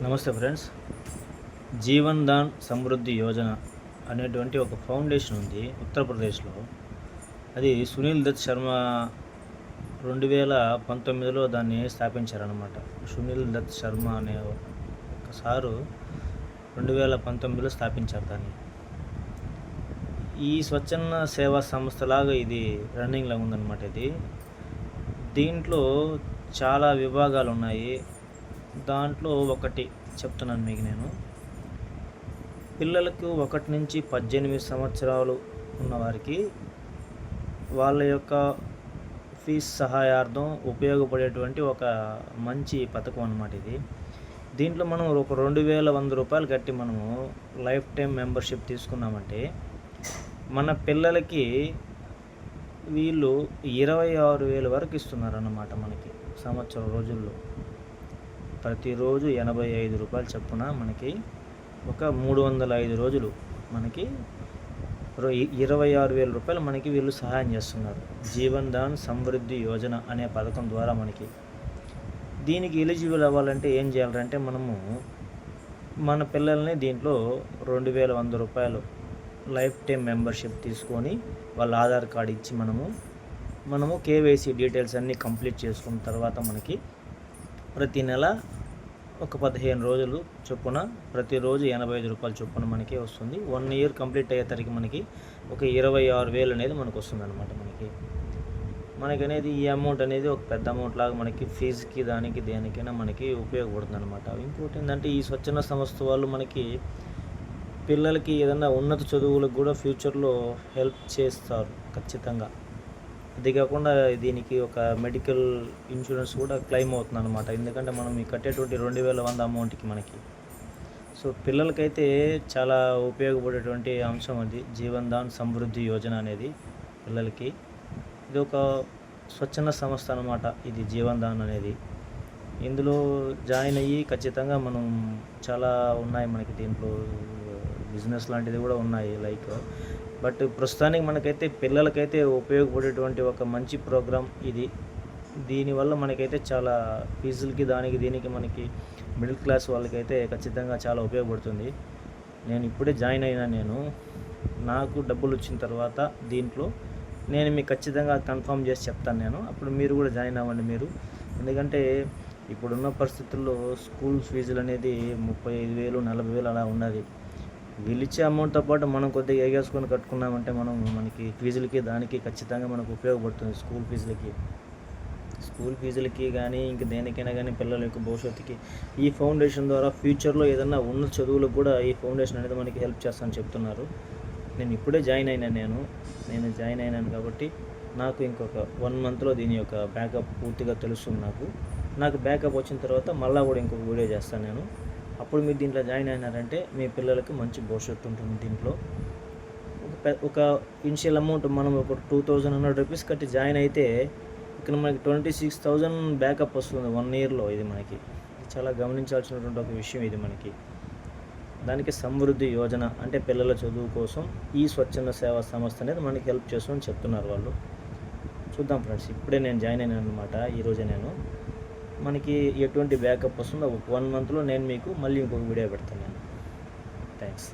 నమస్తే ఫ్రెండ్స్. జీవన్ దాన్ సమృద్ధి యోజన అనేటువంటి ఒక ఫౌండేషన్ ఉంది ఉత్తరప్రదేశ్లో. అది సునీల్ దత్ శర్మ 2019లో దాన్ని స్థాపించారనమాట. సునీల్ దత్ శర్మ అనే ఒక సారు 2019లో స్థాపించారు దాన్ని. ఈ స్వచ్ఛంద సేవా సంస్థలాగా ఇది రన్నింగ్లో ఉందన్నమాట. దీంట్లో చాలా విభాగాలు ఉన్నాయి. దాంట్లో ఒకటి చెప్తున్నాను మీకు నేను. పిల్లలకు 1 నుంచి 18 సంవత్సరాలు ఉన్నవారికి వాళ్ళ యొక్క ఫీజు సహాయార్థం ఉపయోగపడేటువంటి ఒక మంచి పథకం అన్నమాట ఇది. దీంట్లో మనం ఒక 2100 రూపాయలు కట్టి మనము లైఫ్ టైం మెంబర్షిప్ తీసుకున్నామంటే మన పిల్లలకి వీళ్ళు 26,000 వరకు ఇస్తున్నారన్నమాట మనకి సంవత్సరం రోజుల్లో. ప్రతిరోజు 85 రూపాయలు చొప్పున మనకి ఒక 305 రోజులు మనకి 26,000 రూపాయలు మనకి వీళ్ళు సహాయం చేస్తున్నారు. జీవన్ దాన్ సమృద్ధి యోజన అనే పథకం ద్వారా మనకి. దీనికి ఎలిజిబుల్ అవ్వాలంటే ఏం చేయాలంటే మనము మన పిల్లల్ని దీంట్లో 2,100 రూపాయలు లైఫ్ టైం మెంబర్షిప్ తీసుకొని వాళ్ళ ఆధార్ కార్డు ఇచ్చి మనము కేవైసీ డీటెయిల్స్ అన్నీ కంప్లీట్ చేసుకున్న తర్వాత మనకి ప్రతి నెల ఒక 15 రోజులు చొప్పున ప్రతిరోజు 85 రూపాయలు చొప్పున మనకి వస్తుంది. 1 ఇయర్ కంప్లీట్ అయ్యేసరికి మనకి ఒక 26,000 అనేది మనకు వస్తుంది అనమాట. మనకనేది ఈ అమౌంట్ అనేది ఒక పెద్ద అమౌంట్ లాగా మనకి ఫీజుకి దానికి దేనికైనా మనకి ఉపయోగపడుతుంది అనమాట. ఇంకోటి ఏంటంటే ఈ స్వచ్ఛంద సంస్థ వాళ్ళు మనకి పిల్లలకి ఏదైనా ఉన్నత చదువులకు కూడా ఫ్యూచర్లో హెల్ప్ చేస్తారు ఖచ్చితంగా. అది కాకుండా దీనికి ఒక మెడికల్ ఇన్సూరెన్స్ కూడా క్లెయిమ్ అవుతుంది అనమాట. ఎందుకంటే మనం ఈ కట్టేటువంటి 2,100 అమౌంట్కి మనకి. సో పిల్లలకైతే చాలా ఉపయోగపడేటువంటి అంశం అది జీవన్ దాన్ సమృద్ధి యోజన అనేది పిల్లలకి. ఇది ఒక స్వచ్ఛంద సంస్థ అనమాట ఇది జీవన్ దాన్ అనేది. ఇందులో జాయిన్ అయ్యి ఖచ్చితంగా మనం చాలా ఉన్నాయి మనకి దీంట్లో బిజినెస్ లాంటిది కూడా ఉన్నాయి లైక్. బట్ ప్రస్తుతానికి మనకైతే పిల్లలకైతే ఉపయోగపడేటువంటి ఒక మంచి ప్రోగ్రాం ఇది. దీనివల్ల మనకైతే చాలా ఫీజులకి దానికి దీనికి మనకి మిడిల్ క్లాస్ వాళ్ళకైతే ఖచ్చితంగా చాలా ఉపయోగపడుతుంది. నేను ఇప్పుడే జాయిన్ అయినా. నాకు డబ్బులు వచ్చిన తర్వాత దీంట్లో నేను మీకు ఖచ్చితంగా కన్ఫర్మ్ చేసి చెప్తాను. అప్పుడు మీరు కూడా జాయిన్ అవ్వండి మీరు. ఎందుకంటే ఇప్పుడున్న పరిస్థితుల్లో స్కూల్ ఫీజులు అనేది 35,000 40,000 అలా ఉన్నది. వీళ్ళిచ్చే అమౌంట్తో పాటు మనం కొద్దిగా ఎగేసుకొని కట్టుకున్నామంటే మనకి ఫీజులకి దానికి ఖచ్చితంగా మనకు ఉపయోగపడుతుంది. స్కూల్ ఫీజులకి కానీ ఇంక దేనికైనా కానీ పిల్లల యొక్క భవిష్యత్తుకి ఈ ఫౌండేషన్ ద్వారా ఫ్యూచర్లో ఏదైనా ఉన్న చదువులకు కూడా ఈ ఫౌండేషన్ అనేది మనకి హెల్ప్ చేస్తానని చెప్తున్నారు. నేను ఇప్పుడే జాయిన్ అయినాను కాబట్టి నాకు ఇంకొక 1 మంత్లో దీని యొక్క బ్యాకప్ పూర్తిగా తెలుస్తుంది. నాకు బ్యాకప్ వచ్చిన తర్వాత మళ్ళీ కూడా ఇంకొక వీడియో చేస్తాను నేను. అప్పుడు మీరు దీంట్లో జాయిన్ అయినారంటే మీ పిల్లలకి మంచి భవిష్యత్తు ఉంటుంది. దీంట్లో ఒక ఇనిషియల్ అమౌంట్ మనం ఒక 2,100 రూపీస్ కట్టి జాయిన్ అయితే ఇక్కడ మనకి 26,000 బ్యాకప్ వస్తుంది 1 ఇయర్లో. ఇది మనకి చాలా గమనించాల్సినటువంటి ఒక విషయం ఇది మనకి. దానికి సమృద్ధి యోజన అంటే పిల్లల చదువు కోసం ఈ స్వచ్ఛంద సేవా సంస్థ అనేది మనకి హెల్ప్ చేస్తుందని చెప్తున్నారు వాళ్ళు. చూద్దాం ఫ్రెండ్స్. ఇప్పుడే నేను జాయిన్ అయినాను అనమాట. ఈరోజే మనకి ఎటువంటి బ్యాకప్ వస్తుందో ఒక 1 మంత్లో నేను మీకు మళ్ళీ ఇంకొక వీడియో పెడతాను. థ్యాంక్స్.